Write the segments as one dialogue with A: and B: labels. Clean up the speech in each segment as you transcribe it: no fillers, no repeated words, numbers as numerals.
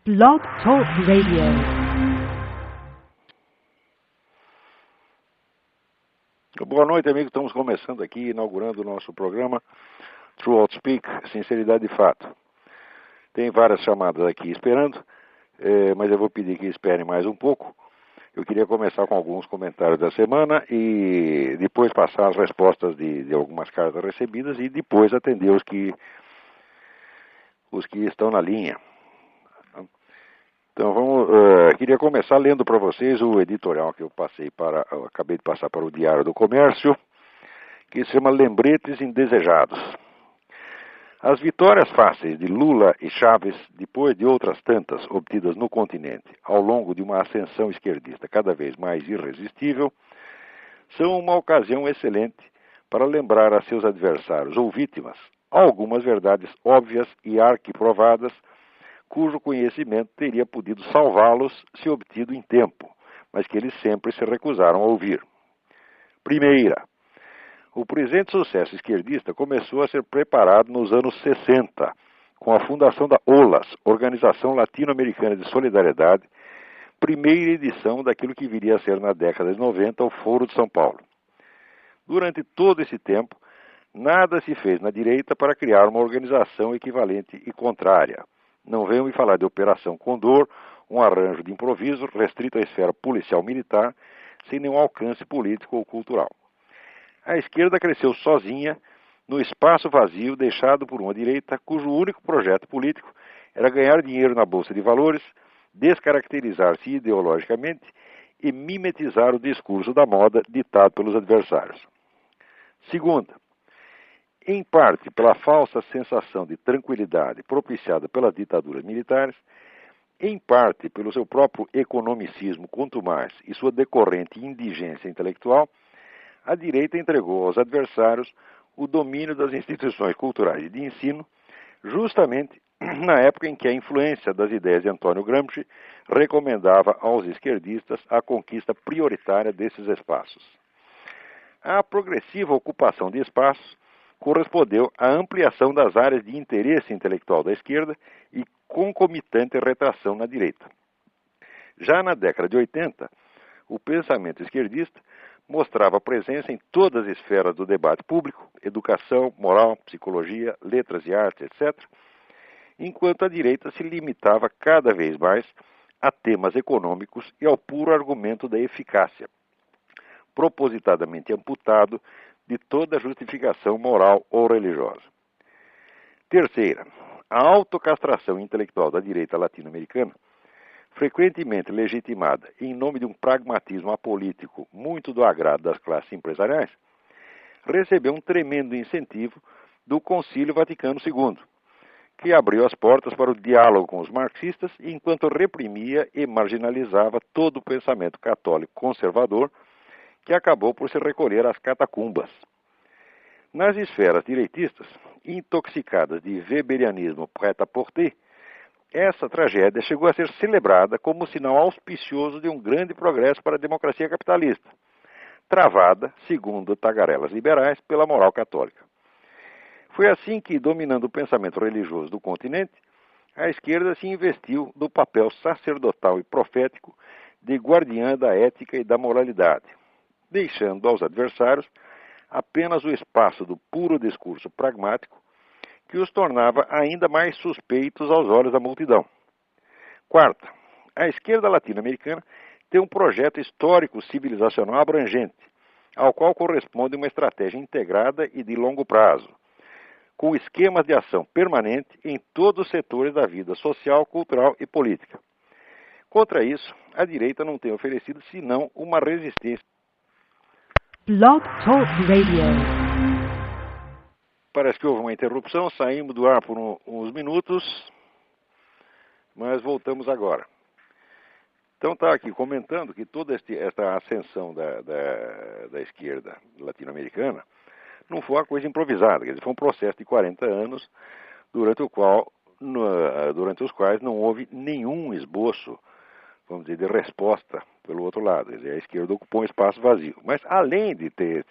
A: Blog Talk Radio.
B: Boa noite, amigos. Estamos começando aqui, inaugurando o nosso programa True Outspeak, Sinceridade de Fato. Tem várias chamadas aqui esperando, mas eu vou pedir que esperem mais um pouco. Eu queria começar com alguns comentários da semana e depois passar as respostas de algumas cartas recebidas e depois atender os que estão na linha. Então queria começar lendo para vocês o editorial que eu acabei de passar para o Diário do Comércio, que se chama Lembretes Indesejados. As vitórias fáceis de Lula e Chávez, depois de outras tantas obtidas no continente, ao longo de uma ascensão esquerdista cada vez mais irresistível, são uma ocasião excelente para lembrar a seus adversários ou vítimas algumas verdades óbvias e arquiprovadas, cujo conhecimento teria podido salvá-los se obtido em tempo, mas que eles sempre se recusaram a ouvir. Primeira, o presente sucesso esquerdista começou a ser preparado nos anos 60, com a fundação da OLAS, Organização Latino-Americana de Solidariedade, primeira edição daquilo que viria a ser na década de 90 o Foro de São Paulo. Durante todo esse tempo, nada se fez na direita para criar uma organização equivalente e contrária. Não venham me falar de Operação Condor, um arranjo de improviso restrito à esfera policial-militar, sem nenhum alcance político ou cultural. A esquerda cresceu sozinha no espaço vazio deixado por uma direita cujo único projeto político era ganhar dinheiro na Bolsa de Valores, descaracterizar-se ideologicamente e mimetizar o discurso da moda ditado pelos adversários. Segunda, em parte pela falsa sensação de tranquilidade propiciada pelas ditaduras militares, em parte pelo seu próprio economicismo contumaz e sua decorrente indigência intelectual, a direita entregou aos adversários o domínio das instituições culturais e de ensino, justamente na época em que a influência das ideias de Antônio Gramsci recomendava aos esquerdistas a conquista prioritária desses espaços. A progressiva ocupação de espaços correspondeu à ampliação das áreas de interesse intelectual da esquerda e concomitante retração na direita. Já na década de 80, o pensamento esquerdista mostrava presença em todas as esferas do debate público, educação, moral, psicologia, letras e artes, etc., enquanto a direita se limitava cada vez mais a temas econômicos e ao puro argumento da eficácia, propositadamente amputado de toda justificação moral ou religiosa. Terceira, a autocastração intelectual da direita latino-americana, frequentemente legitimada em nome de um pragmatismo apolítico muito do agrado das classes empresariais, recebeu um tremendo incentivo do Concílio Vaticano II, que abriu as portas para o diálogo com os marxistas enquanto reprimia e marginalizava todo o pensamento católico conservador que acabou por se recolher às catacumbas. Nas esferas direitistas, intoxicadas de weberianismo prêt-à-porter, essa tragédia chegou a ser celebrada como sinal auspicioso de um grande progresso para a democracia capitalista, travada, segundo tagarelas liberais, pela moral católica. Foi assim que, dominando o pensamento religioso do continente, a esquerda se investiu do papel sacerdotal e profético de guardiã da ética e da moralidade, deixando aos adversários apenas o espaço do puro discurso pragmático que os tornava ainda mais suspeitos aos olhos da multidão. Quarta, a esquerda latino-americana tem um projeto histórico civilizacional abrangente, ao qual corresponde uma estratégia integrada e de longo prazo, com esquemas de ação permanente em todos os setores da vida social, cultural e política. Contra isso, a direita não tem oferecido senão uma resistência.
A: Blog Talk Radio.
B: Parece que houve uma interrupção, saímos do ar por uns minutos, mas voltamos agora. Então está aqui comentando que toda esta ascensão da esquerda latino-americana não foi uma coisa improvisada, quer dizer, foi um processo de 40 anos, durante os quais não houve nenhum esboço, vamos dizer, de resposta pelo outro lado. Quer dizer, a esquerda ocupou um espaço vazio. Mas além de ter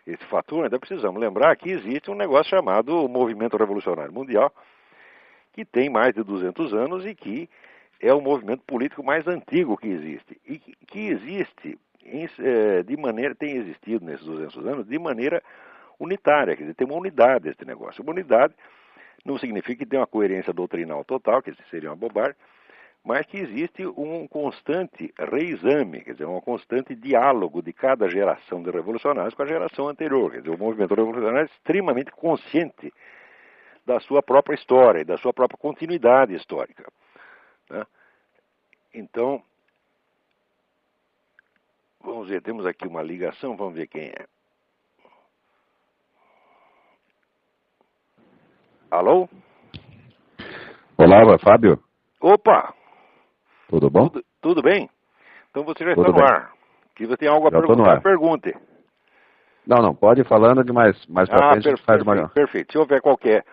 B: esse fator, ainda precisamos lembrar que existe um negócio chamado Movimento Revolucionário Mundial, que tem mais de 200 anos e que é o movimento político mais antigo que existe. E que existe, tem existido nesses 200 anos, de maneira unitária. Quer dizer, tem uma unidade esse negócio. Uma unidade não significa que tem uma coerência doutrinal total, que seria uma bobagem, mas que existe um constante reexame, quer dizer, um constante diálogo de cada geração de revolucionários com a geração anterior. Quer dizer, o movimento revolucionário é extremamente consciente da sua própria história e da sua própria continuidade histórica, né? Então, vamos ver, temos aqui uma ligação, vamos ver quem é. Alô?
C: Olá, Fábio.
B: Opa!
C: Tudo bom?
B: Tudo bem? Então você já está
C: Tudo
B: no
C: bem.
B: ar. Se você tem algo a
C: Já tô no
B: perguntar,
C: ar.
B: pergunte.
C: Não, pode ir falando de mais pra frente a gente faz uma...
B: Perfeito. Se houver qualquer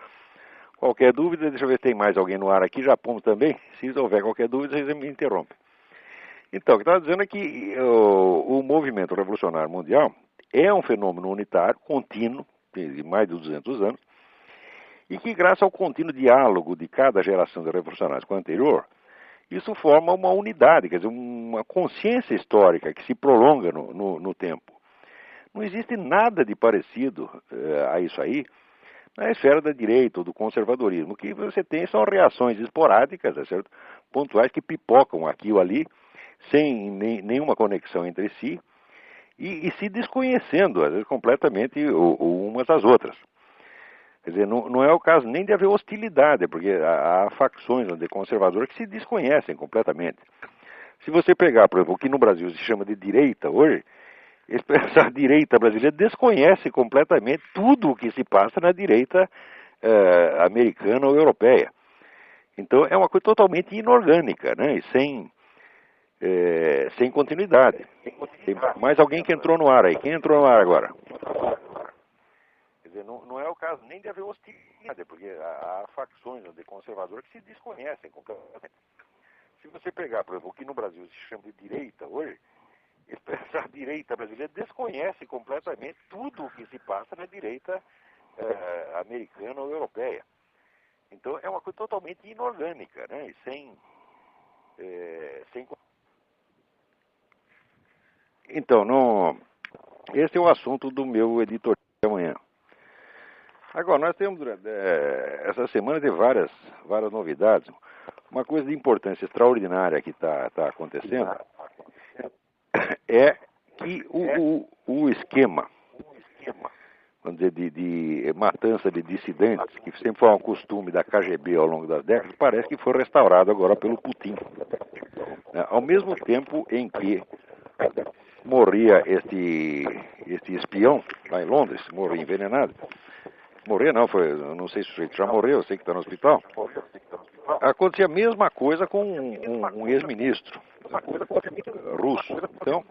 B: dúvida, deixa eu ver se tem mais alguém no ar aqui, já pomos também. Se houver qualquer dúvida, vocês me interrompem. Então, o que eu estava dizendo é que o movimento revolucionário mundial é um fenômeno unitário, contínuo, de mais de 200 anos, e que graças ao contínuo diálogo de cada geração de revolucionários com a anterior, isso forma uma unidade, quer dizer, uma consciência histórica que se prolonga no tempo. Não existe nada de parecido a isso aí na esfera da direita ou do conservadorismo. O que você tem são reações esporádicas, é certo? Pontuais que pipocam aqui ou ali, sem nenhuma conexão entre si, e se desconhecendo, às vezes, completamente umas às outras. Quer dizer, não é o caso nem de haver hostilidade, porque há facções conservadoras que se desconhecem completamente. Se você pegar, por exemplo, o que no Brasil se chama de direita hoje, essa direita brasileira desconhece completamente tudo o que se passa na direita americana ou europeia. Então é uma coisa totalmente inorgânica, né? E sem continuidade. Tem mais alguém que entrou no ar aí. Quem entrou no ar agora? Quer dizer, não é o caso nem de haver hostilidade, porque há facções conservadoras que se desconhecem completamente. Se você pegar, por exemplo, o que no Brasil se chama de direita hoje, essa direita brasileira desconhece completamente tudo o que se passa na direita americana ou europeia. Então é uma coisa totalmente inorgânica, né? E sem... Então, esse é o assunto do meu editorial de amanhã. Agora, nós temos, essa semana, tem várias novidades. Uma coisa de importância extraordinária que está acontecendo é que o esquema, vamos dizer, de matança de dissidentes, que sempre foi um costume da KGB ao longo das décadas, parece que foi restaurado agora pelo Putin. Ao mesmo tempo em que morria este espião lá em Londres, morreu envenenado. Morrer não, eu não sei se o sujeito já morreu, eu sei que está no hospital. Acontecia a mesma coisa com um ex-ministro russo. Então,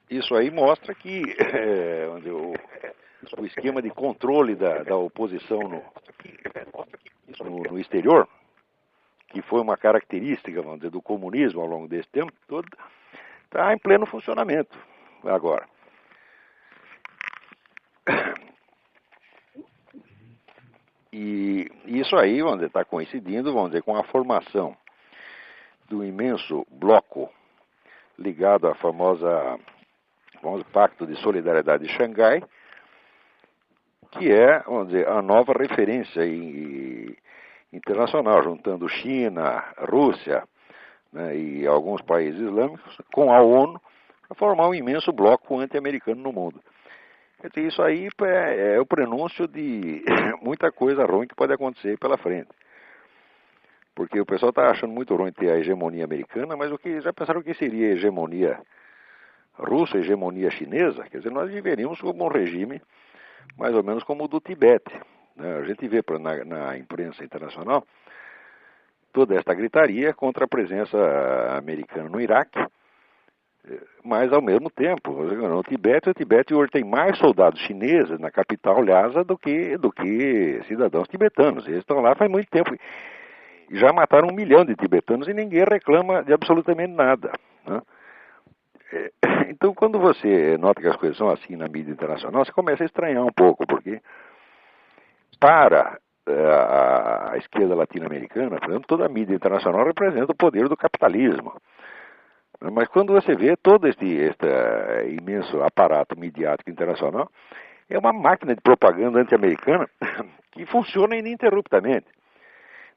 B: isso aí mostra que o esquema de controle da oposição no exterior, que foi uma característica, vamos dizer, do comunismo ao longo desse tempo todo, está em pleno funcionamento agora. E isso aí, vamos dizer, está coincidindo, vamos dizer, com a formação do imenso bloco ligado à famoso Pacto de Solidariedade de Xangai, que é, vamos dizer, a nova referência internacional, juntando China, Rússia, né, e alguns países islâmicos, com a ONU, para formar um imenso bloco anti-americano no mundo. Então, isso aí é o prenúncio de muita coisa ruim que pode acontecer pela frente. Porque o pessoal está achando muito ruim ter a hegemonia americana, mas já pensaram o que seria a hegemonia russa, a hegemonia chinesa? Quer dizer, nós viveríamos como um regime mais ou menos como o do Tibete, né? A gente vê na imprensa internacional toda esta gritaria contra a presença americana no Iraque, mas ao mesmo tempo, no Tibete, o Tibete hoje tem mais soldados chineses na capital Lhasa do que cidadãos tibetanos. Eles estão lá faz muito tempo. E já mataram 1 milhão de tibetanos e ninguém reclama de absolutamente nada, né? Então, quando você nota que as coisas são assim na mídia internacional, você começa a estranhar um pouco, porque para a esquerda latino-americana, por exemplo, toda a mídia internacional representa o poder do capitalismo. Mas quando você vê todo este imenso aparato midiático internacional, é uma máquina de propaganda anti-americana que funciona ininterruptamente.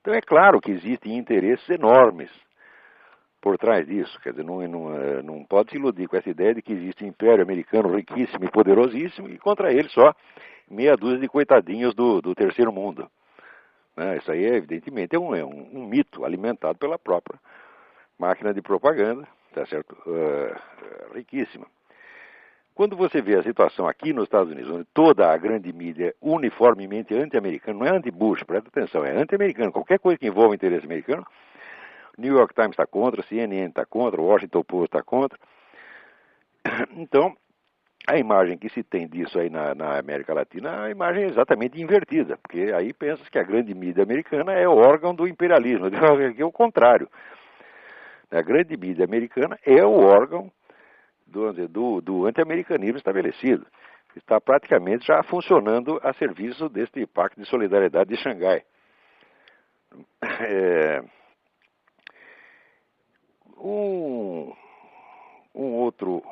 B: Então é claro que existem interesses enormes por trás disso. Quer dizer, não pode se iludir com essa ideia de que existe um império americano riquíssimo e poderosíssimo e contra ele só meia dúzia de coitadinhos do terceiro mundo. Isso aí, evidentemente, é um mito alimentado pela própria máquina de propaganda, tá certo? Riquíssima. Quando você vê a situação aqui nos Estados Unidos, onde toda a grande mídia é uniformemente anti-americana, não é anti-Bush, presta atenção, é anti-americano. Qualquer coisa que envolva interesse americano, New York Times está contra, CNN está contra, Washington Post está contra. Então, a imagem que se tem disso aí na América Latina, a imagem é exatamente invertida, porque aí pensa que a grande mídia americana é o órgão do imperialismo. Aqui é o contrário. A grande mídia americana é o órgão do anti-americanismo estabelecido. Está praticamente já funcionando a serviço deste Pacto de Solidariedade de Xangai. Um outro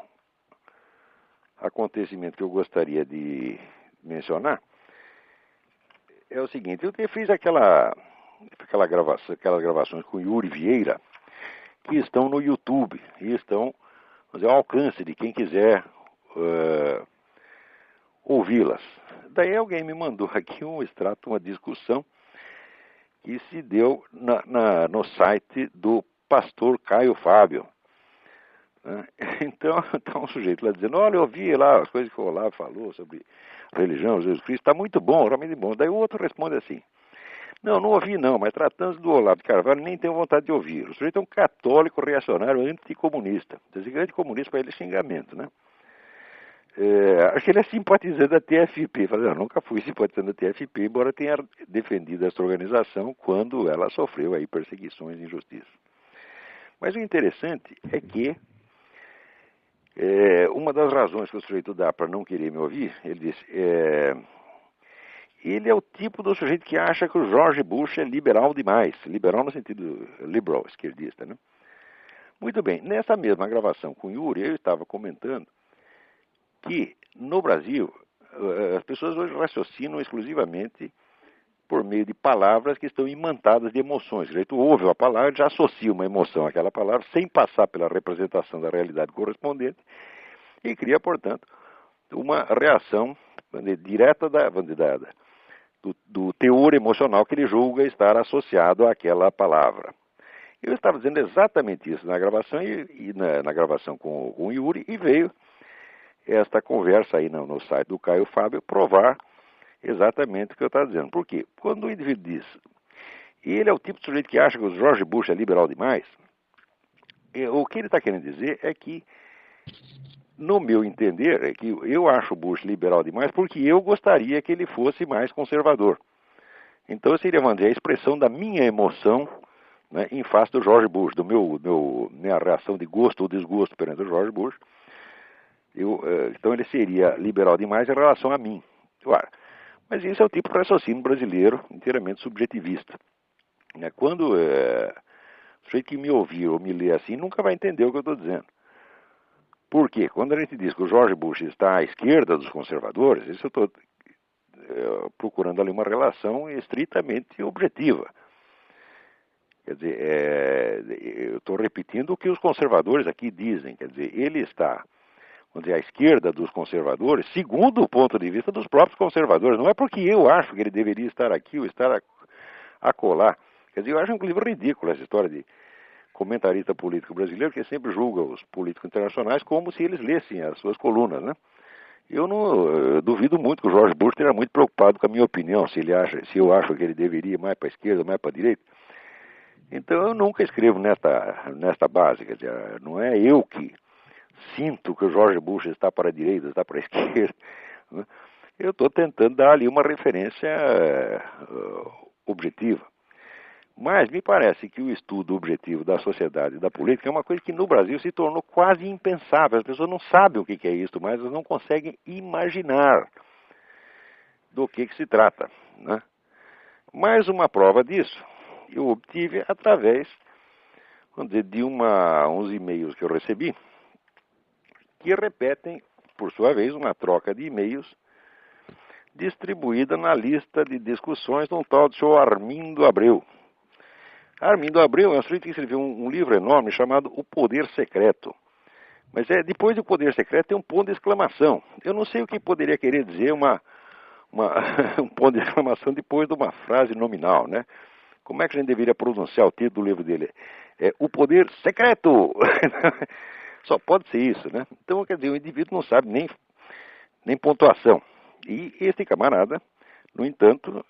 B: acontecimento que eu gostaria de mencionar é o seguinte: eu fiz aquelas gravações com Yuri Vieira, que estão no YouTube e estão ao alcance de quem quiser ouvi-las. Daí alguém me mandou aqui um extrato, uma discussão que se deu no site do pastor Caio Fábio. Então, tá um sujeito lá dizendo: olha, eu ouvi lá as coisas que o Olavo falou sobre religião, Jesus Cristo, está muito bom, realmente bom. Daí o outro responde assim: não ouvi não, mas tratando do Olavo de Carvalho, nem tenho vontade de ouvir. O sujeito é um católico reacionário anticomunista. Dizer anticomunista para ele é xingamento, né? Acho que ele é simpatizante da TFP. Eu nunca fui simpatizante da TFP, embora tenha defendido essa organização quando ela sofreu aí perseguições e injustiças. Mas o interessante é que uma das razões que o sujeito dá para não querer me ouvir, ele disse, ele é o tipo do sujeito que acha que o George Bush é liberal demais. Liberal no sentido liberal, esquerdista, né? Muito bem, nessa mesma gravação com o Yuri, eu estava comentando que no Brasil as pessoas hoje raciocinam exclusivamente por meio de palavras que estão imantadas de emoções. O sujeito ouve a palavra, já associa uma emoção àquela palavra, sem passar pela representação da realidade correspondente, e cria, portanto, uma reação direta do teor emocional que ele julga estar associado àquela palavra. Eu estava dizendo exatamente isso na gravação e na gravação com o Yuri, e veio esta conversa aí no site do Caio Fábio provar exatamente o que eu estava dizendo. Por quê? Quando o indivíduo diz, e ele é o tipo de sujeito que acha que o George Bush é liberal demais, o que ele está querendo dizer é que, no meu entender, é que eu acho o Bush liberal demais porque eu gostaria que ele fosse mais conservador. Então seria, vamos dizer, a expressão da minha emoção, né, em face do George Bush, minha reação de gosto ou desgosto perante o George Bush. Então ele seria liberal demais em relação a mim. Claro, mas isso é o tipo de raciocínio brasileiro inteiramente subjetivista. Quando o sujeito que me ouvir ou me lê assim nunca vai entender o que eu estou dizendo. Por quê? Quando a gente diz que o George Bush está à esquerda dos conservadores, isso eu estou procurando ali uma relação estritamente objetiva. Quer dizer, eu estou repetindo o que os conservadores aqui dizem. Quer dizer, ele está, vamos dizer, à esquerda dos conservadores, segundo o ponto de vista dos próprios conservadores. Não é porque eu acho que ele deveria estar aqui ou estar acolá. Quer dizer, eu acho inclusive ridículo essa história de comentarista político brasileiro que sempre julga os políticos internacionais como se eles lessem as suas colunas, né? Eu duvido muito que o George Bush esteja muito preocupado com a minha opinião, se eu acho que ele deveria ir mais para a esquerda, mais para a direita. Então eu nunca escrevo nesta base, quer dizer, não é eu que sinto que o George Bush está para a direita, está para a esquerda, né? Eu estou tentando dar ali uma referência objetiva. Mas me parece que o estudo objetivo da sociedade e da política é uma coisa que no Brasil se tornou quase impensável. As pessoas não sabem o que é isso, mas elas não conseguem imaginar do que se trata. né? Mais uma prova disso eu obtive através, vamos dizer, de uns e-mails que eu recebi, que repetem, por sua vez, uma troca de e-mails distribuída na lista de discussões de um tal de senhor Armindo Abreu. Armindo Abreu é um sujeito que escreveu um livro enorme chamado O Poder Secreto. Mas depois do Poder Secreto tem um ponto de exclamação. Eu não sei o que poderia querer dizer um ponto de exclamação depois de uma frase nominal, né? Como é que a gente deveria pronunciar o título do livro dele? O Poder Secreto! Só pode ser isso, né? Então, quer dizer, o indivíduo não sabe nem pontuação. E este camarada, no entanto,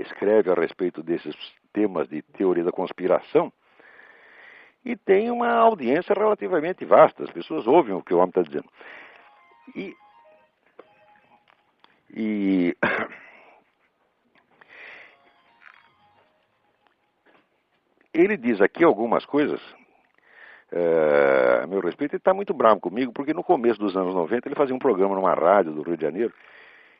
B: escreve a respeito desses temas de teoria da conspiração e tem uma audiência relativamente vasta. As pessoas ouvem o que o homem está dizendo. E ele diz aqui algumas coisas a meu respeito. Ele está muito bravo comigo, porque no começo dos anos 90 ele fazia um programa numa rádio do Rio de Janeiro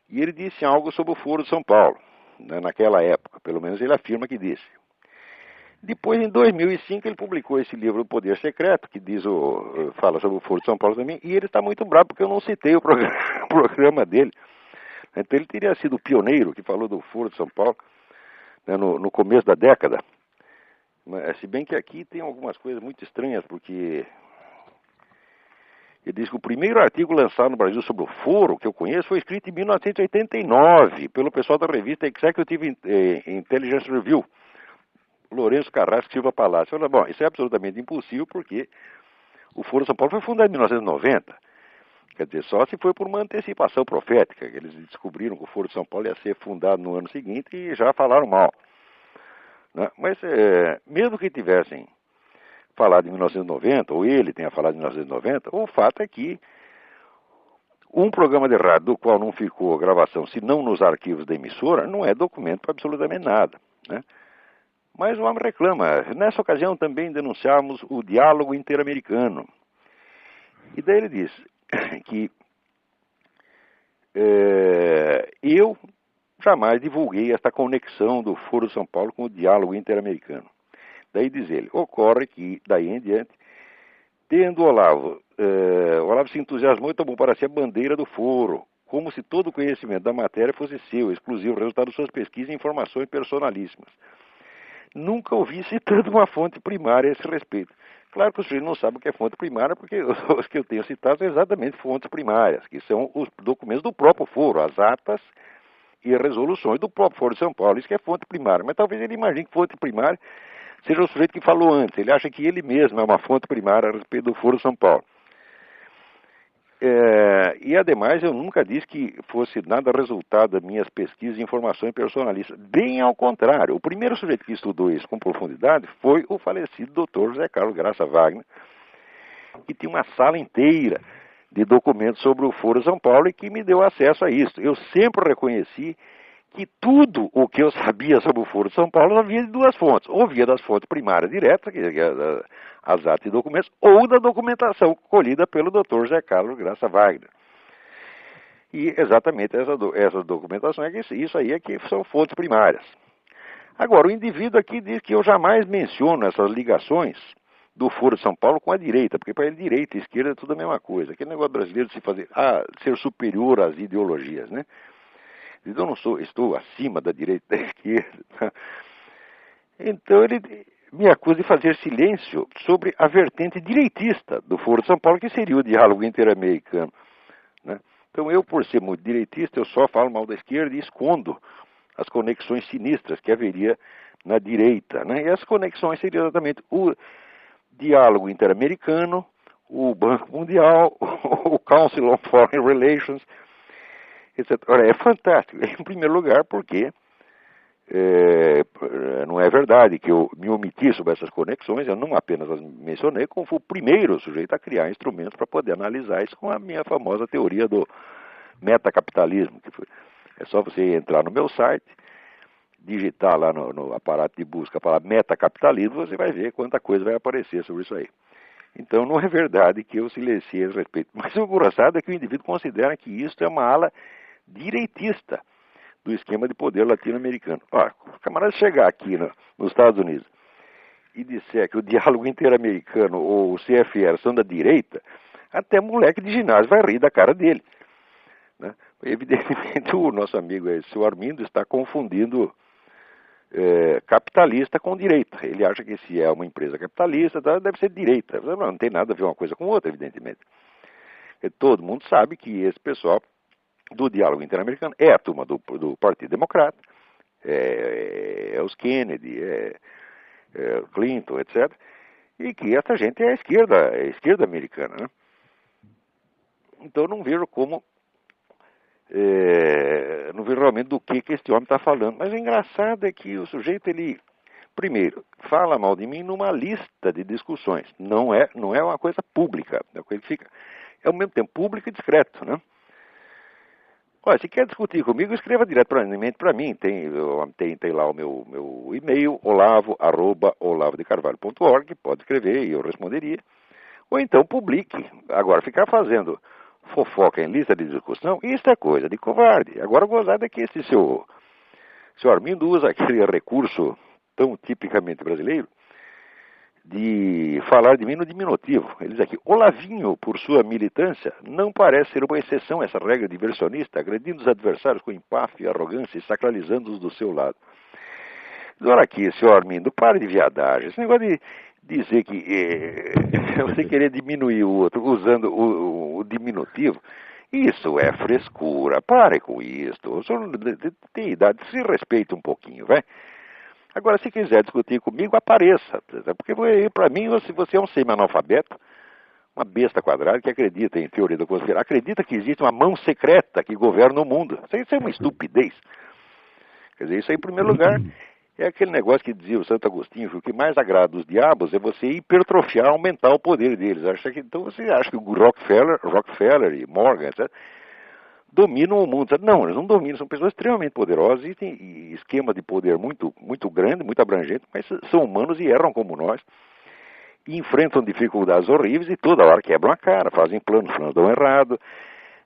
B: e ele disse algo sobre o Foro de São Paulo, né, naquela época, pelo menos ele afirma que disse. Depois, em 2005, ele publicou esse livro O Poder Secreto, que fala sobre o Foro de São Paulo também, e ele está muito bravo porque eu não citei o programa dele. Então ele teria sido o pioneiro que falou do Foro de São Paulo, né, no começo da década. Mas, se bem que aqui tem algumas coisas muito estranhas, porque ele diz que o primeiro artigo lançado no Brasil sobre o Foro, que eu conheço, foi escrito em 1989, pelo pessoal da revista Executive Intelligence Review, Lourenço Carrasco Silva Palácio. Falei, bom, isso é absolutamente impossível, porque o Foro de São Paulo foi fundado em 1990. Quer dizer, só se foi por uma antecipação profética, que eles descobriram que o Foro de São Paulo ia ser fundado no ano seguinte e já falaram mal. Né? Mas, mesmo que tivessem falado em 1990, ou ele tenha falado em 1990, o fato é que um programa de rádio do qual não ficou gravação, senão nos arquivos da emissora, não é documento para absolutamente nada, né? Mas o homem reclama. Nessa ocasião também denunciamos o diálogo interamericano. E daí ele diz que eu jamais divulguei esta conexão do Foro de São Paulo com o diálogo interamericano. Daí diz ele, ocorre que, daí em diante, tendo Olavo se entusiasmou e tomou para si a bandeira do Foro, como se todo o conhecimento da matéria fosse seu, exclusivo, resultado de suas pesquisas e informações personalíssimas. Nunca ouvi citando uma fonte primária a esse respeito. Claro que o sujeito não sabe o que é fonte primária, porque os que eu tenho citado são exatamente fontes primárias, que são os documentos do próprio Foro, as atas e as resoluções do próprio Foro de São Paulo. Isso que é fonte primária. Mas talvez ele imagine que fonte primária seja o sujeito que falou antes. Ele acha que ele mesmo é uma fonte primária a respeito do Foro de São Paulo. E, ademais, eu nunca disse que fosse nada resultado das minhas pesquisas e informações personalistas. Bem ao contrário. O primeiro sujeito que estudou isso com profundidade foi o falecido Dr. José Carlos Graça Wagner, que tinha uma sala inteira de documentos sobre o Foro de São Paulo e que me deu acesso a isso. Eu sempre reconheci que tudo o que eu sabia sobre o Foro de São Paulo havia de duas fontes. Ou via das fontes primárias diretas, que as atas e documentos, ou da documentação colhida pelo Dr. José Carlos Graça Wagner. E exatamente essa documentação, isso aí é que são fontes primárias. Agora, o indivíduo aqui diz que eu jamais menciono essas ligações do Foro de São Paulo com a direita, porque para ele direita e esquerda é tudo a mesma coisa. Aquele negócio brasileiro de ser superior às ideologias, né? Eu não estou acima da direita e da esquerda. Então ele me acusa de fazer silêncio sobre a vertente direitista do Foro de São Paulo, que seria o diálogo interamericano, né? Então eu, por ser muito direitista, eu só falo mal da esquerda e escondo as conexões sinistras que haveria na direita, né? E as conexões seriam exatamente o diálogo interamericano, o Banco Mundial, o Council on Foreign Relations, etc. Ora, é fantástico. Em primeiro lugar, porque não é verdade que eu me omiti sobre essas conexões, eu não apenas as mencionei, como fui o primeiro sujeito a criar instrumentos para poder analisar isso com a minha famosa teoria do metacapitalismo. É só você entrar no meu site, digitar lá no aparato de busca para metacapitalismo, você vai ver quanta coisa vai aparecer sobre isso aí. Então não é verdade que eu silenciei a respeito. Mas o engraçado é que o indivíduo considera que isso é uma ala direitista do esquema de poder latino-americano. O camarada chegar aqui nos Estados Unidos e disser que o diálogo interamericano ou o CFR são da direita, até moleque de ginásio vai rir da cara dele. Né? Evidentemente, o nosso amigo seu Armindo está confundindo capitalista com direita. Ele acha que se é uma empresa capitalista, deve ser direita. Não tem nada a ver uma coisa com outra, evidentemente. E todo mundo sabe que esse pessoal do diálogo interamericano é a turma do Partido Democrata, é os Kennedy, Clinton, etc. E que essa gente é a esquerda americana. Né? Então não vejo como... não vejo realmente do que esse homem está falando. Mas o engraçado é que o sujeito, ele, primeiro, fala mal de mim numa lista de discussões. Não é uma coisa pública. É ao mesmo tempo público e discreto, né? Olha, se quer discutir comigo, escreva diretamente para mim. Tem lá o meu e-mail, olavo@olavodecarvalho.org, pode escrever e eu responderia. Ou então publique. Agora, ficar fazendo fofoca em lista de discussão, isso é coisa de covarde. Agora, o gozado é que esse seu Armindo usa aquele recurso tão tipicamente brasileiro de falar de mim no diminutivo. Ele diz aqui: Olavinho, por sua militância, não parece ser uma exceção essa regra diversionista, agredindo os adversários com empáfia e arrogância e sacralizando-os do seu lado. Olha aqui, senhor Armindo, pare de viadagem. Esse negócio de dizer que você querer diminuir o outro usando o diminutivo, isso é frescura. Pare com isso. O senhor tem idade, se respeita um pouquinho, vai. Agora, se quiser discutir comigo, apareça. Porque, para mim, você é um semi-analfabeto, uma besta quadrada que acredita em teoria da conspiração, acredita que existe uma mão secreta que governa o mundo. Isso é uma estupidez. Quer dizer, isso aí, em primeiro lugar, é aquele negócio que dizia o Santo Agostinho, que o que mais agrada os diabos é você hipertrofiar, aumentar o poder deles. Então você acha que o Rockefeller e Morgan, etc., dominam o mundo. Não, eles não dominam, são pessoas extremamente poderosas e têm esquema de poder muito, muito grande, muito abrangente, mas são humanos e erram como nós, e enfrentam dificuldades horríveis e toda hora quebram a cara, fazem planos dão errado.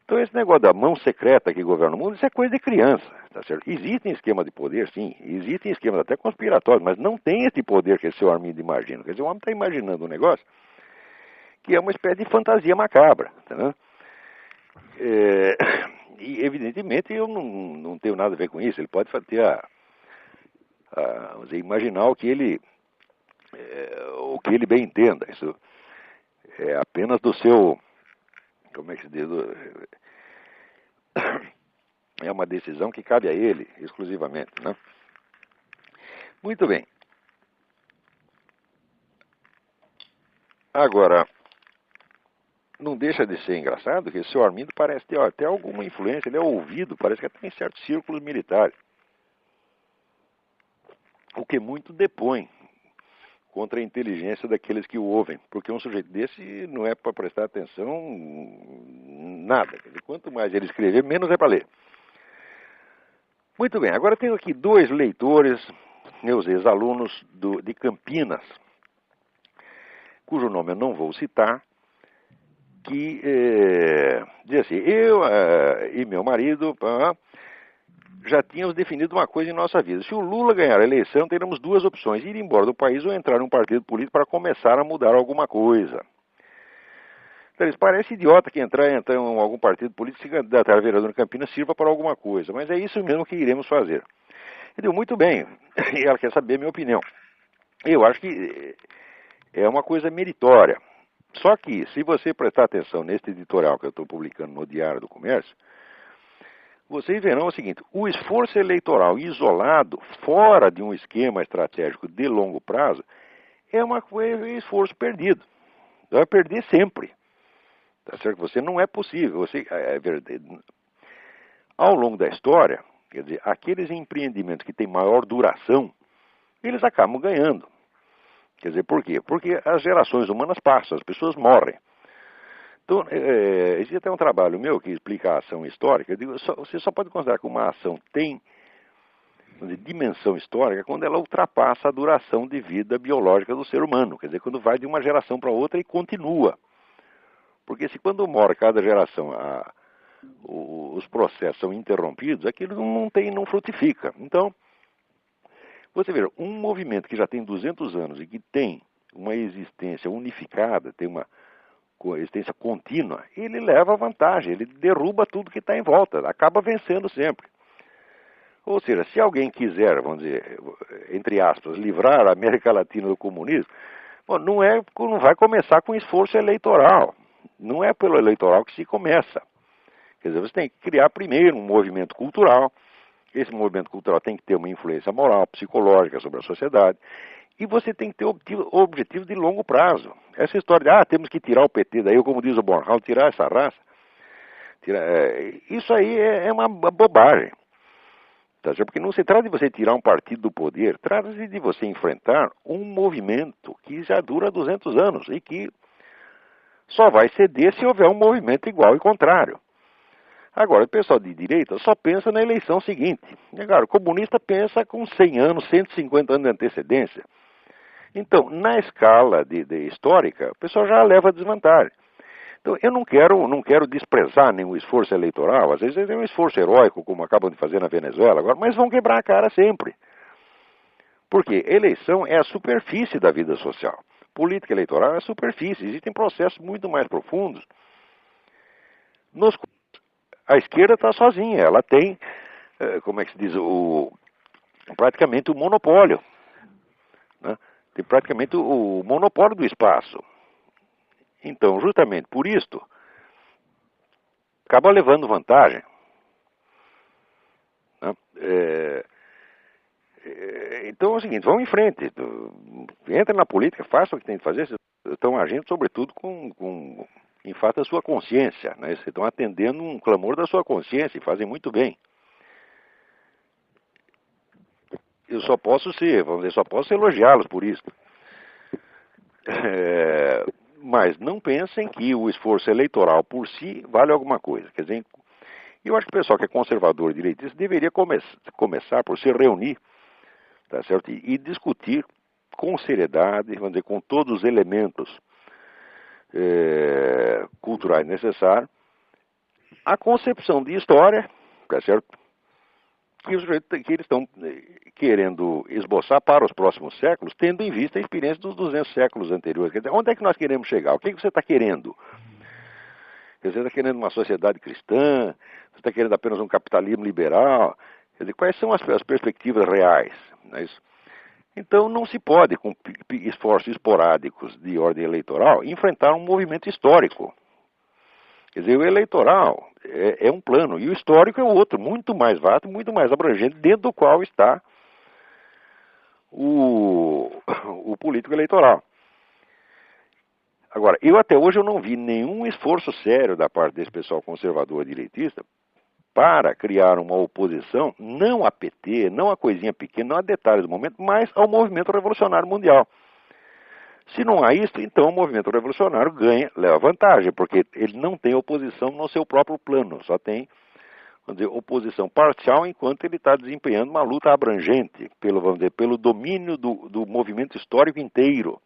B: Então esse negócio da mão secreta que governa o mundo, isso é coisa de criança, tá certo? Existem esquemas de poder, sim, existem esquemas até conspiratórios, mas não tem esse poder que esse seu Armindo imagina. Quer dizer, o homem está imaginando um negócio que é uma espécie de fantasia macabra, tá, né? E evidentemente eu não tenho nada a ver com isso. Ele pode ter vamos dizer, imaginar o que ele bem entenda. Isso é apenas do seu, como é que se diz, é uma decisão que cabe a ele exclusivamente, né? Muito bem. Agora, não deixa de ser engraçado que o seu Armindo parece ter até alguma influência, ele é ouvido, parece que até em certos círculos militares. O que muito depõe contra a inteligência daqueles que o ouvem, porque um sujeito desse não é para prestar atenção nada. Quer dizer, quanto mais ele escrever, menos é para ler. Muito bem, agora tenho aqui 2 leitores, meus ex-alunos de Campinas, cujo nome eu não vou citar, que diz assim: eu e meu marido já tínhamos definido uma coisa em nossa vida. Se o Lula ganhar a eleição, teremos 2 opções: ir embora do país ou entrar em um partido político para começar a mudar alguma coisa. Então, eles parecem idiota que entrar em algum partido político, se candidatar a vereador em Campinas, sirva para alguma coisa. Mas é isso mesmo que iremos fazer. Ele deu muito bem, e ela quer saber a minha opinião. Eu acho que é uma coisa meritória. Só que, se você prestar atenção neste editorial que eu estou publicando no Diário do Comércio, vocês verão o seguinte: o esforço eleitoral isolado, fora de um esquema estratégico de longo prazo, é um esforço perdido. Vai perder sempre. Tá certo? Você não é possível. Ao longo da história, quer dizer, aqueles empreendimentos que têm maior duração, eles acabam ganhando. Quer dizer, por quê? Porque as gerações humanas passam, as pessoas morrem. Então, existe até um trabalho meu que explica a ação histórica. Eu digo, você só pode considerar que uma ação tem, vamos dizer, dimensão histórica quando ela ultrapassa a duração de vida biológica do ser humano. Quer dizer, quando vai de uma geração para outra e continua. Porque se quando morre cada geração os processos são interrompidos, aquilo não frutifica. Então, você vê, um movimento que já tem 200 anos e que tem uma existência unificada, tem uma existência contínua, ele leva vantagem, ele derruba tudo que está em volta, acaba vencendo sempre. Ou seja, se alguém quiser, vamos dizer, entre aspas, livrar a América Latina do comunismo, bom, não vai começar com esforço eleitoral. Não é pelo eleitoral que se começa. Quer dizer, você tem que criar primeiro um movimento cultural. Esse movimento cultural tem que ter uma influência moral, psicológica sobre a sociedade. E você tem que ter objetivos de longo prazo. Essa história de, temos que tirar o PT daí, ou como diz o Bornhal, tirar essa raça. Isso aí é uma bobagem. Tá? Porque não se trata de você tirar um partido do poder, trata-se de você enfrentar um movimento que já dura 200 anos e que só vai ceder se houver um movimento igual e contrário. Agora, o pessoal de direita só pensa na eleição seguinte. Agora, o comunista pensa com 100 anos, 150 anos de antecedência. Então, na escala histórica, o pessoal já leva desvantagem. Então, eu não quero desprezar nenhum esforço eleitoral. Às vezes é um esforço heróico, como acabam de fazer na Venezuela agora, mas vão quebrar a cara sempre. Porque eleição é a superfície da vida social. Política eleitoral é a superfície. Existem processos muito mais profundos. A esquerda está sozinha. Ela tem, como é que se diz, praticamente o monopólio. Né? Tem praticamente o monopólio do espaço. Então, justamente por isto, acaba levando vantagem. Né? Então é o seguinte, vamos em frente. Entra na política, faça o que tem que fazer. Vocês estão agindo, sobretudo, em fato, da sua consciência. Né? Vocês estão atendendo um clamor da sua consciência e fazem muito bem. Eu só posso elogiá-los por isso. Mas não pensem que o esforço eleitoral por si vale alguma coisa. Quer dizer, eu acho que o pessoal que é conservador e direitista deveria começar por se reunir, tá certo? E discutir com seriedade, vamos dizer, com todos os elementos culturais necessários, a concepção de história, tá certo? Que eles estão querendo esboçar para os próximos séculos, tendo em vista a experiência dos 200 séculos anteriores. Quer dizer, onde é que nós queremos chegar? O que você está querendo? Você está querendo uma sociedade cristã? Você está querendo apenas um capitalismo liberal? Quer dizer, quais são as perspectivas reais? Não é isso? Então, não se pode, com esforços esporádicos de ordem eleitoral, enfrentar um movimento histórico. Quer dizer, o eleitoral é um plano, e o histórico é outro, muito mais vasto, muito mais abrangente, dentro do qual está o político eleitoral. Agora, até hoje eu não vi nenhum esforço sério da parte desse pessoal conservador direitista para criar uma oposição, não a PT, não a coisinha pequena, não a detalhes do momento, mas ao movimento revolucionário mundial. Se não há isso, então o movimento revolucionário leva vantagem, porque ele não tem oposição no seu próprio plano, só tem, vamos dizer, oposição parcial enquanto ele está desempenhando uma luta abrangente, pelo domínio do movimento histórico inteiro.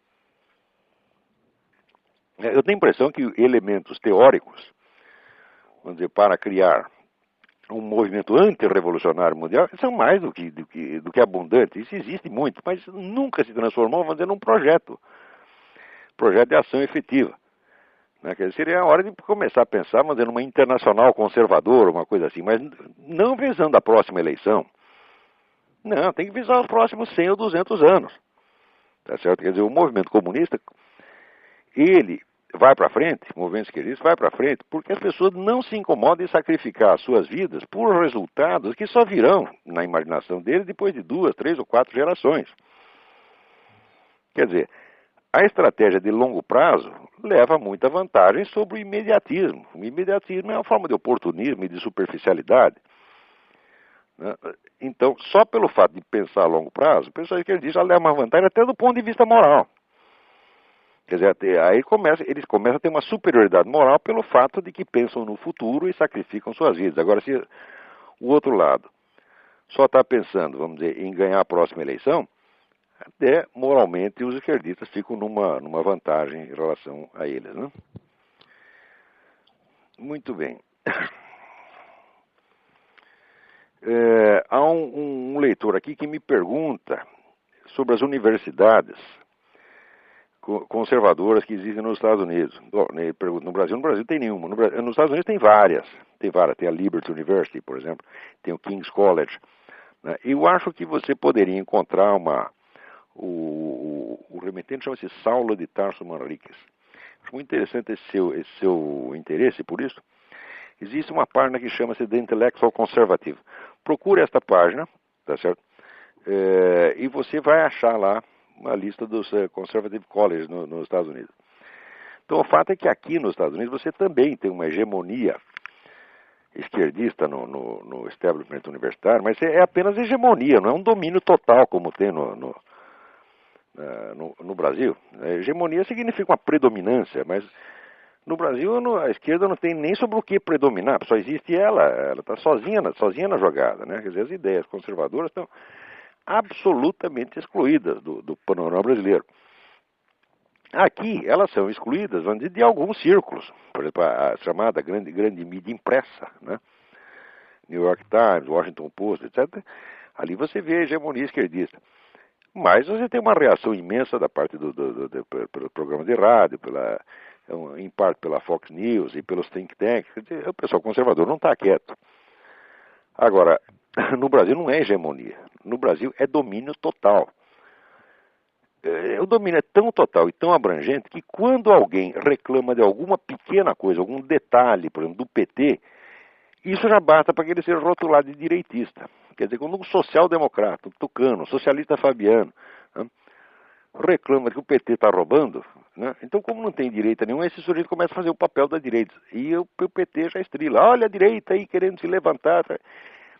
B: Eu tenho a impressão que elementos teóricos, vamos dizer, para criar um movimento antirrevolucionário mundial são mais do que abundantes. Isso existe muito, mas nunca se transformou, vamos dizer, num projeto de ação efetiva. Né? Quer dizer, seria a hora de começar a pensar, vamos dizer, numa internacional conservadora, uma coisa assim, mas não visando a próxima eleição. Não, tem que visar os próximos 100 ou 200 anos. Tá certo? Quer dizer, o movimento comunista, ele vai para frente, o movimento esquerdista vai para frente, porque as pessoas não se incomodam em sacrificar as suas vidas por resultados que só virão na imaginação deles depois de 2, 3 ou 4 gerações. Quer dizer, a estratégia de longo prazo leva muita vantagem sobre o imediatismo. O imediatismo é uma forma de oportunismo e de superficialidade. Né? Então, só pelo fato de pensar a longo prazo, o pessoal esquerdista leva uma vantagem até do ponto de vista moral. Quer dizer, aí eles começam a ter uma superioridade moral pelo fato de que pensam no futuro e sacrificam suas vidas. Agora, se o outro lado só está pensando, vamos dizer, em ganhar a próxima eleição, até moralmente os esquerdistas ficam numa vantagem em relação a eles. Né? Muito bem. Há um leitor aqui que me pergunta sobre as universidades conservadoras que existem nos Estados Unidos. Bom, ele pergunta, no Brasil tem nenhuma. Nos Estados Unidos tem várias. Tem a Liberty University, por exemplo, tem o King's College. Né? Eu acho que você poderia encontrar o remetente chama-se Saulo de Tarso Manriquez. Acho muito interessante esse seu interesse por isso. Existe uma página que chama-se The Intellectual Conservative. Procure esta página, tá certo? E você vai achar lá uma lista dos Conservative Colleges nos Estados Unidos. Então o fato é que aqui nos Estados Unidos você também tem uma hegemonia esquerdista no establishment universitário, mas é apenas hegemonia, não é um domínio total como tem no Brasil. Hegemonia significa uma predominância, mas no Brasil a esquerda não tem nem sobre o que predominar, só existe ela está sozinha na jogada, né? Quer dizer, as ideias conservadoras estão absolutamente excluídas do panorama brasileiro. Aqui elas são excluídas, vamos dizer, de alguns círculos, por exemplo, a chamada grande mídia impressa, né? New York Times, Washington Post, etc. Ali você vê a hegemonia esquerdista. Mas você tem uma reação imensa da parte pelo programa de rádio, em parte pela Fox News e pelos think tanks. Quer dizer, o pessoal conservador não está quieto. Agora, no Brasil não é hegemonia. No Brasil é domínio total. O domínio é tão total e tão abrangente que quando alguém reclama de alguma pequena coisa, algum detalhe, por exemplo, do PT, isso já basta para que ele seja rotulado de direitista. Quer dizer, quando um social-democrata, um tucano, um socialista fabiano, né, reclama que o PT está roubando, né, então como não tem direita nenhuma, esse sujeito começa a fazer o papel da direita. E o PT já estrila. Olha a direita aí querendo se levantar.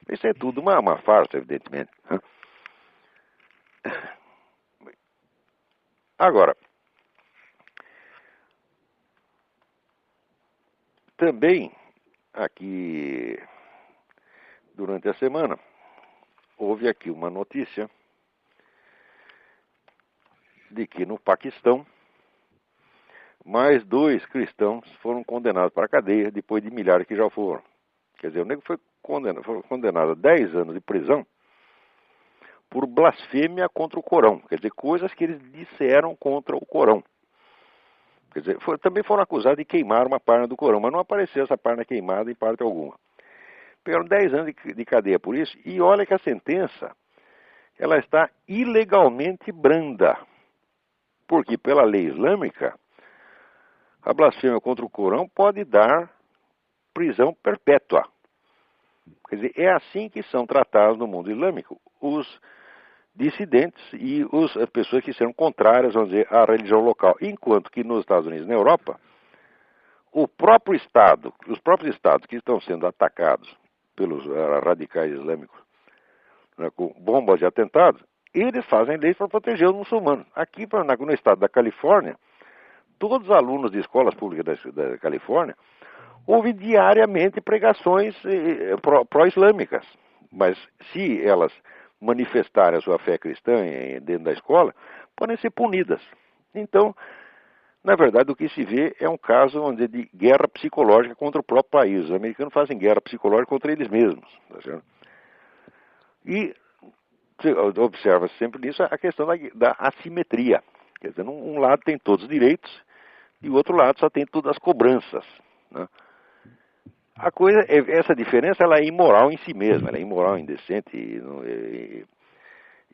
B: Isso é tudo uma farsa, evidentemente. Né? Agora, também aqui, durante a semana, houve aqui uma notícia de que no Paquistão, mais 2 cristãos foram condenados para a cadeia depois de milhares que já foram. Quer dizer, o nego foi condenado a 10 anos de prisão por blasfêmia contra o Corão. Quer dizer, coisas que eles disseram contra o Corão. Quer dizer, também foram acusados de queimar uma página do Corão, mas não apareceu essa página queimada em parte alguma. Pegaram 10 anos de cadeia por isso, e olha que a sentença, ela está ilegalmente branda. Porque pela lei islâmica, a blasfêmia contra o Corão pode dar prisão perpétua. Quer dizer, é assim que são tratados no mundo islâmico os dissidentes e as pessoas que são contrárias, vamos dizer, à religião local. Enquanto que nos Estados Unidos e na Europa, os próprios estados que estão sendo atacados pelos radicais islâmicos, né, com bombas e atentados, eles fazem leis para proteger os muçulmanos. Aqui no estado da Califórnia, todos os alunos de escolas públicas da Califórnia ouvem diariamente pregações pró-islâmicas. Mas se elas manifestarem a sua fé cristã dentro da escola, podem ser punidas. Então, na verdade, o que se vê é um caso, vamos dizer, de guerra psicológica contra o próprio país. Os americanos fazem guerra psicológica contra eles mesmos. Tá certo? E observa sempre nisso a questão da assimetria. Quer dizer, um lado tem todos os direitos e o outro lado só tem todas as cobranças. Né? Essa diferença ela é imoral em si mesma, ela é imoral, indecente e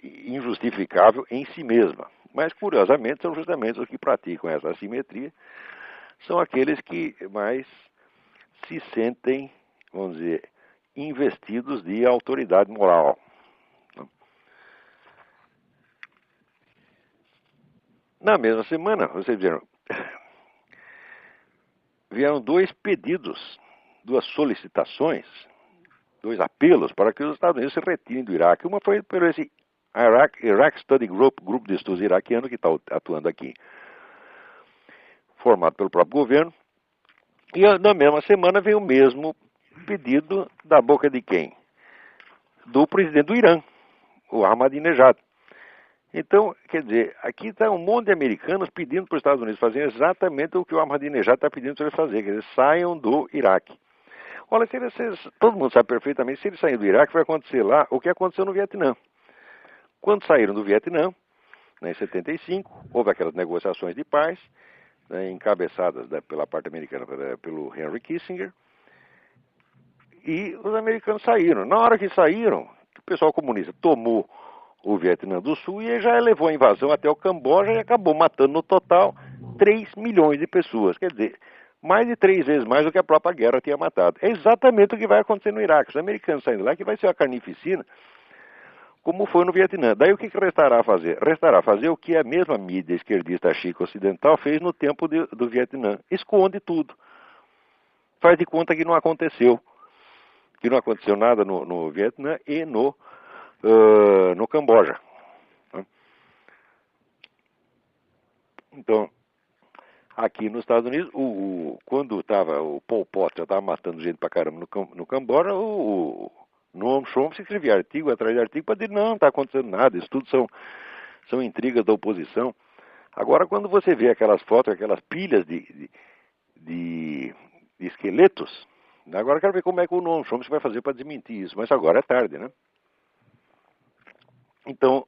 B: injustificável em si mesma. Mas, curiosamente, são justamente os que praticam essa assimetria, são aqueles que mais se sentem, vamos dizer, investidos de autoridade moral. Na mesma semana, vocês viram, vieram 2 pedidos, 2 solicitações, 2 apelos para que os Estados Unidos se retirem do Iraque. Uma foi por esse Iraq Study Group, grupo de estudos iraquiano que está atuando aqui, formado pelo próprio governo. E na mesma semana veio o mesmo pedido da boca de quem? Do presidente do Irã, o Ahmadinejad. Então, quer dizer, aqui está um monte de americanos pedindo para os Estados Unidos fazerem exatamente o que o Ahmadinejad está pedindo para eles fazerem, quer dizer, saiam do Iraque. Olha, todo mundo sabe perfeitamente, se eles saírem do Iraque, vai acontecer lá o que aconteceu no Vietnã. Quando saíram do Vietnã, né, em 75, houve aquelas negociações de paz, né, encabeçadas pela parte americana, pelo Henry Kissinger, e os americanos saíram. Na hora que saíram, o pessoal comunista tomou o Vietnã do Sul e já levou a invasão até o Camboja e acabou matando no total 3 milhões de pessoas. Quer dizer, mais de 3 vezes mais do que a própria guerra tinha matado. É exatamente o que vai acontecer no Iraque. Os americanos saindo lá, que vai ser uma carnificina, como foi no Vietnã. Daí o que restará a fazer? Restará a fazer o que a mesma mídia esquerdista chica ocidental fez no tempo do Vietnã. Esconde tudo. Faz de conta que não aconteceu. Que não aconteceu nada no Vietnã e no Camboja. Então, aqui nos Estados Unidos, quando o Pol Pot já estava matando gente pra caramba no Camboja, o Noam Chomsky escrevia artigo atrás de artigo para dizer, não está acontecendo nada, isso tudo são intrigas da oposição. Agora, quando você vê aquelas fotos, aquelas pilhas de esqueletos, agora eu quero ver como é que o Noam Chomsky vai fazer para desmentir isso, mas agora é tarde, né? Então,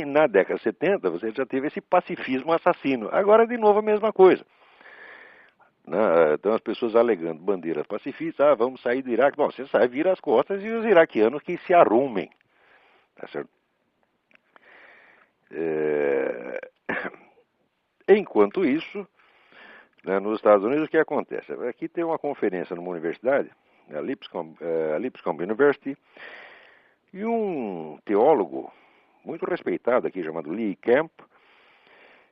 B: na década de 70, você já teve esse pacifismo assassino. Agora, de novo, a mesma coisa. Então, as pessoas alegando bandeiras pacifistas, vamos sair do Iraque. Bom, você sai, vira as costas e os iraquianos que se arrumem. Tá certo? Enquanto isso, né, nos Estados Unidos, o que acontece? Aqui tem uma conferência numa universidade, a Lipscomb University, e um teólogo muito respeitado aqui, chamado Lee Camp,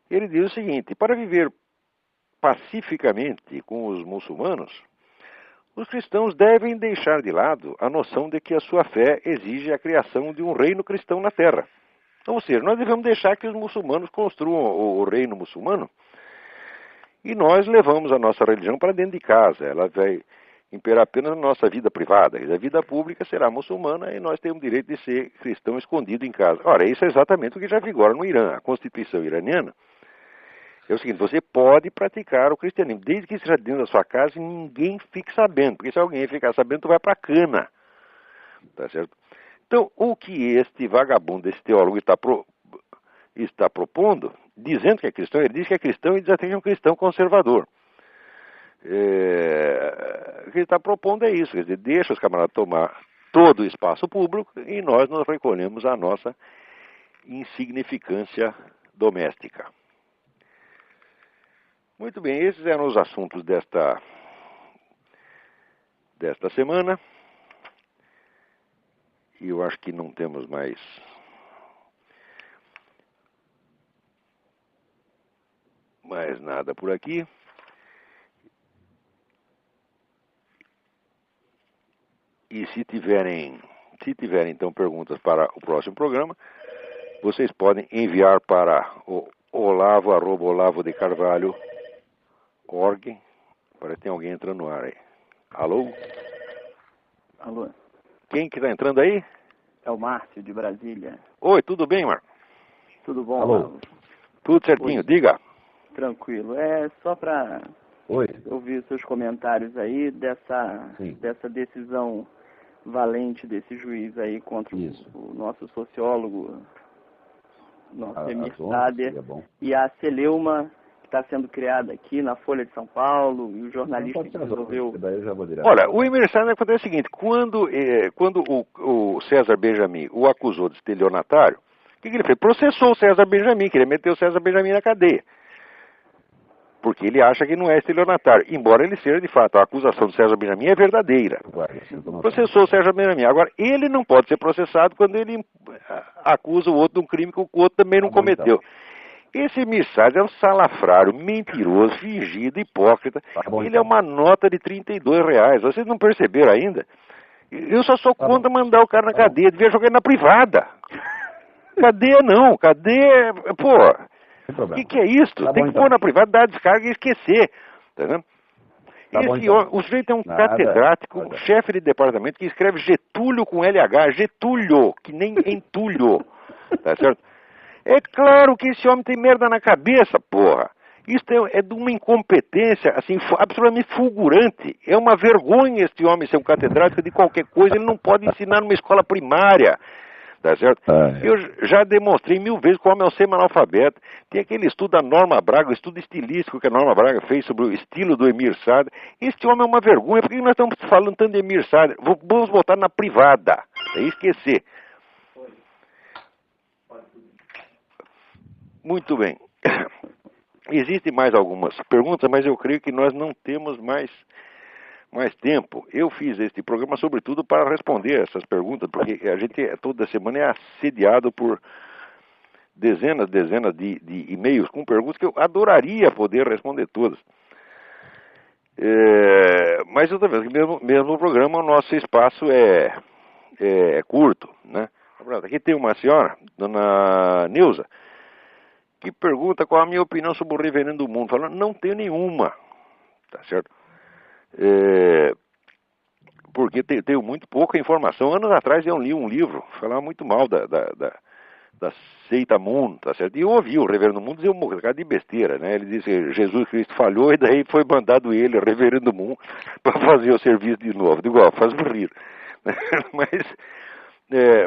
B: ele diz o seguinte: para viver pacificamente com os muçulmanos, os cristãos devem deixar de lado a noção de que a sua fé exige a criação de um reino cristão na terra. Ou seja, nós devemos deixar que os muçulmanos construam o reino muçulmano e nós levamos a nossa religião para dentro de casa. Ela vai imperar apenas na nossa vida privada. A vida pública será muçulmana e nós temos o direito de ser cristão escondido em casa. Ora, isso é exatamente o que já vigora no Irã. A Constituição iraniana é o seguinte: você pode praticar o cristianismo, desde que seja dentro da sua casa e ninguém fique sabendo, porque se alguém ficar sabendo, tu vai para a cana. Tá certo? Então, o que este vagabundo, esse teólogo está propondo, dizendo que é cristão, ele diz que é cristão e diz até que é um cristão conservador. O que ele está propondo é isso, quer dizer, deixa os camaradas tomar todo o espaço público e nós nos recolhemos a nossa insignificância doméstica. Muito bem, esses eram os assuntos desta semana. E eu acho que não temos mais nada por aqui. E se tiverem então parece para o próximo programa, vocês podem enviar para o olavo@olavodecarvalho.org. Parece que tem alguém entrando no ar aí. Alô?
D: Alô?
B: Quem que está entrando aí?
D: É o Márcio, de Brasília.
B: Oi, tudo bem, Marco?
D: Tudo bom,
C: Alô?
D: Olavo?
B: Tudo certinho,
D: Oi.
B: diga.
D: Tranquilo. É só para ouvir seus comentários aí dessa decisão valente desse juiz aí contra o nosso sociólogo, nosso Emir Sader, e a celeuma que está sendo criada aqui na Folha de São Paulo, e o jornalista que resolveu...
B: Olha, o Emir Sader acontece o seguinte: quando o César Benjamin o acusou de estelionatário, o que ele fez? Processou o César Benjamin, queria meter o César Benjamin na cadeia. Porque ele acha que não é estelionatário, embora ele seja de fato. A acusação do César Benjamin é verdadeira. Processou o César Benjamin. Agora, ele não pode ser processado quando ele acusa o outro de um crime que o outro também não cometeu. Esse Missade é um salafrário, mentiroso, fingido, hipócrita. Ele é uma nota de R$32. Vocês não perceberam ainda? Eu só sou contra mandar o cara na cadeia. Devia jogar ele na privada. Cadeia não. Cadeia... Pô, o que é isso? Tem que pôr na privada, dar a descarga e esquecer. Tá vendo? O sujeito é um catedrático, um chefe de departamento que escreve Getúlio com LH. Getúlio, que nem entulho. Tá certo? É claro que esse homem tem merda na cabeça, porra. Isso é de uma incompetência assim, absolutamente fulgurante. É uma vergonha este homem ser um catedrático de qualquer coisa, ele não pode ensinar numa escola primária. Tá certo? Eu já demonstrei 1000 vezes que o homem é um semi-analfabeto. Tem aquele estudo da Norma Braga, o estudo estilístico que a Norma Braga fez sobre o estilo do Emir Sader. Este homem é uma vergonha. Por que nós estamos falando tanto de Emir Sader? Vamos botar na privada. É esquecer. Muito bem. Existem mais algumas perguntas, mas eu creio que nós não temos mais tempo. Eu fiz este programa sobretudo para responder essas perguntas, porque a gente toda semana é assediado por dezenas de e-mails com perguntas que eu adoraria poder responder todas. Mas outra vez, mesmo no programa, o nosso espaço é curto, né? Aqui tem uma senhora, dona Neuza, que pergunta qual a minha opinião sobre o Reverendo do Mundo. Falando, não tenho nenhuma, tá certo? Porque tenho muito pouca informação. Anos atrás eu li um livro, falava muito mal da seita Moon, tá certo? E eu ouvi o Reverendo Moon dizer um bocado de besteira, né? Ele disse que Jesus Cristo falhou e daí foi mandado ele, o Reverendo Moon, para fazer o serviço de novo. Digo, faz rir.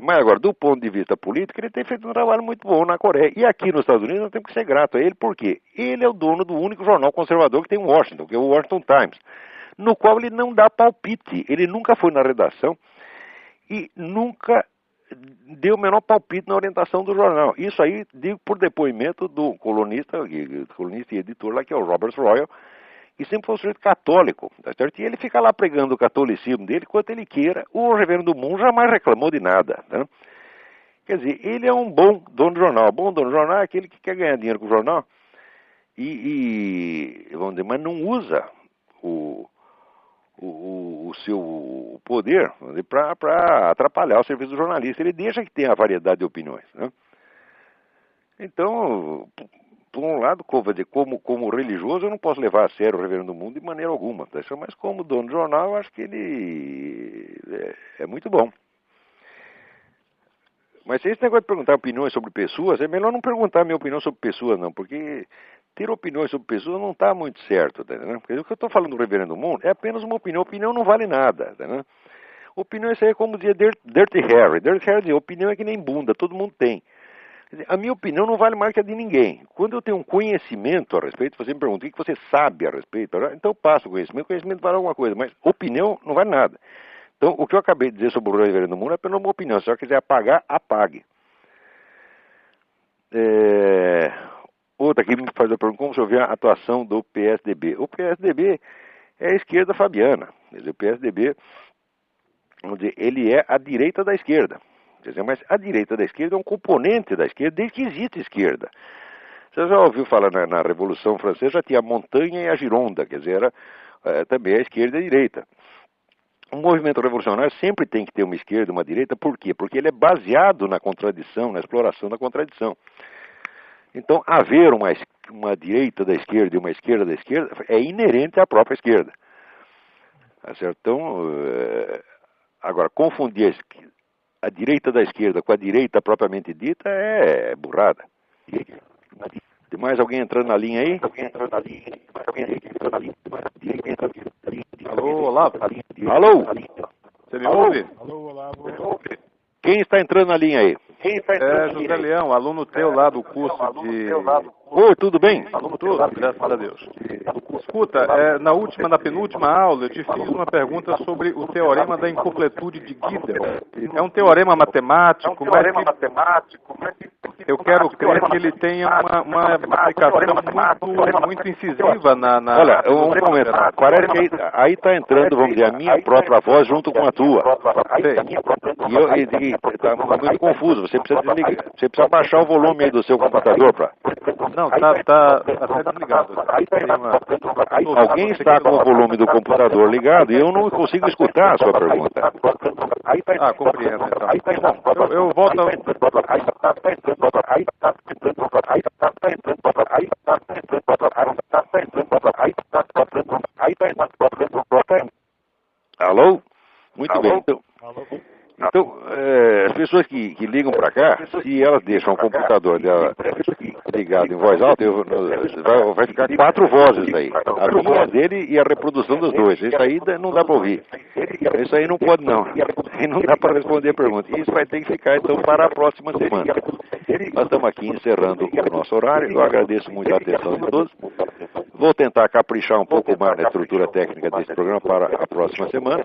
B: Mas agora, do ponto de vista político, ele tem feito um trabalho muito bom na Coreia. E aqui nos Estados Unidos nós temos que ser grato a ele, porque ele é o dono do único jornal conservador que tem em Washington, que é o Washington Times, no qual ele não dá palpite. Ele nunca foi na redação e nunca deu o menor palpite na orientação do jornal. Isso aí, digo por depoimento do colunista e editor lá, que é o Robert Royal, que sempre foi um sujeito católico, tá certo? E ele fica lá pregando o catolicismo dele quanto ele queira. O Reverendo Moon jamais reclamou de nada, tá? Quer dizer, ele é um bom dono de jornal. Bom dono de jornal é aquele que quer ganhar dinheiro com o jornal vamos dizer, mas não usa o seu poder para atrapalhar o serviço do jornalista. Ele deixa que tenha a variedade de opiniões, né? Então, por um lado, como religioso, eu não posso levar a sério o Reverendo do Mundo de maneira alguma, tá? Mas como dono de jornal, eu acho que ele é muito bom. Mas esse negócio de perguntar opiniões sobre pessoas, é melhor não perguntar a minha opinião sobre pessoas, não, porque ter opiniões sobre pessoas não está muito certo, tá entendendo? Porque o que eu estou falando do Reverendo do Mundo é apenas uma opinião. Opinião não vale nada, tá entendendo? Opinião, isso aí é como dizia Dirty Harry. Dirty Harry dizia, opinião é que nem bunda, todo mundo tem. A minha opinião não vale mais que a de ninguém. Quando eu tenho um conhecimento a respeito, você me pergunta o que você sabe a respeito, então eu passo o conhecimento. Conhecimento vale alguma coisa, mas opinião não vale nada. Então, o que eu acabei de dizer sobre o Reverendo Moon é apenas uma opinião. Se você quiser apagar, apague. Outra aqui me faz a pergunta, como se ouvir a atuação do PSDB. O PSDB é a esquerda fabiana. Quer dizer, o PSDB, vamos dizer, ele é a direita da esquerda. Quer dizer, mas a direita da esquerda é um componente da esquerda desde que existe esquerda. Você já ouviu falar na Revolução Francesa, já tinha a Montanha e a Gironda, quer dizer, era também a esquerda e a direita. Um movimento revolucionário sempre tem que ter uma esquerda e uma direita, por quê? Porque ele é baseado na contradição, na exploração da contradição. Então, haver uma direita da esquerda e uma esquerda da esquerda é inerente à própria esquerda. Tá certo? Então, agora, confundir a direita da esquerda com a direita propriamente dita é burrada. Tem mais alguém entrando na linha aí?
E: Alô, Olavo?
B: Alô?
E: Você me ouve?
F: Alô, Olavo.
B: Quem está entrando na linha aí?
E: José Leão, aluno teu lá do curso de...
B: Oi, tudo bem?
E: Tudo, graças a Deus. Escuta, na penúltima aula eu te fiz uma pergunta sobre o teorema da incompletude de Gödel. É um teorema matemático, eu quero crer que ele tenha uma aplicação muito incisiva na...
B: Olha, vamos comentar. Parece que aí está entrando, vamos dizer, a minha própria voz junto com a tua. E está muito confuso. Você precisa desligar. Você precisa baixar o volume aí do seu computador para...
E: Não, tá até desligado.
B: Alguém está com o volume do computador ligado e eu não consigo escutar a sua pergunta.
E: Compreendo, então. Eu volto
B: Alô? Muito bem. Então, as pessoas que ligam para cá, se elas deixam o computador dela ligado em voz alta, vai ficar 4 vozes aí. A minha, dele e a reprodução dos dois. Isso aí não dá para ouvir. Isso aí não pode não. E não dá para responder a pergunta. Isso vai ter que ficar então para a próxima semana. Nós estamos aqui encerrando o nosso horário. Eu agradeço muito a atenção de todos. Vou tentar caprichar um pouco mais na estrutura técnica desse programa para a próxima semana.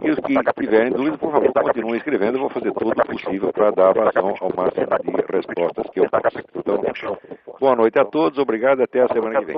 B: E os que tiverem dúvidas, por favor, continuem escrevendo. Eu vou fazer tudo o possível para dar vazão ao máximo de respostas que eu posso. Então, boa noite a todos. Obrigado. Até a semana que vem.